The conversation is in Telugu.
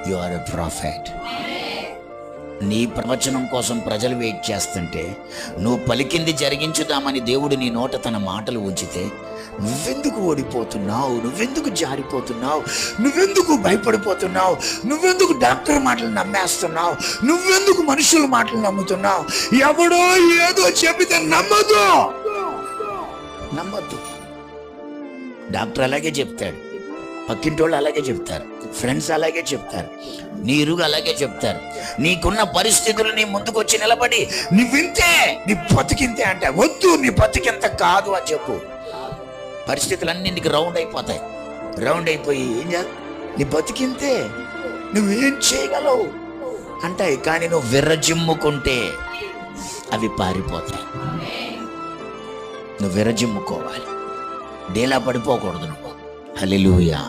You are a prophet. నీ ప్రవచనం కోసం ప్రజలు వెయిట్ చేస్తుంటే నువ్వు పలికింది జరిగించుదామని దేవుడు నీ నోట తన మాటలు ఉంచితే నువ్వెందుకు ఓడిపోతున్నావు? నువ్వెందుకు జారిపోతున్నావు? నువ్వెందుకు భయపడిపోతున్నావు? నువ్వెందుకు డాక్టర్ మాటలు నమ్మేస్తున్నావు? నువ్వెందుకు మనుషుల మాటలు నమ్ముతున్నావు? ఎవడో ఏదో చెబితే నమ్మద్దు. డాక్టర్ అలాగే చెప్తాడు, పక్కింటోళ్ళు అలాగే చెప్తారు, ఫ్రెండ్స్ అలాగే చెప్తారు, నీ ఇరుగు అలాగే చెప్తారు. నీకున్న పరిస్థితులు నీ ముందుకు వచ్చి నిలబడి నువ్వింతే, నీ బతికింతే అంటే వద్దు, నీ బతికింత కాదు అని చెప్పు. పరిస్థితులన్నీ నీకు రౌండ్ అయిపోతాయి. రౌండ్ అయిపోయి ఏం చేయాలి? నీ బతికింతే, నువ్వేం చేయగలవు అంటాయి. కానీ నువ్వు విర్రజిమ్ముకుంటే అవి పారిపోతాయి. నువ్వు విర్రజిమ్ముకోవాలి, డేలా పడిపోకూడదు నువ్వు. హల్లెలూయా.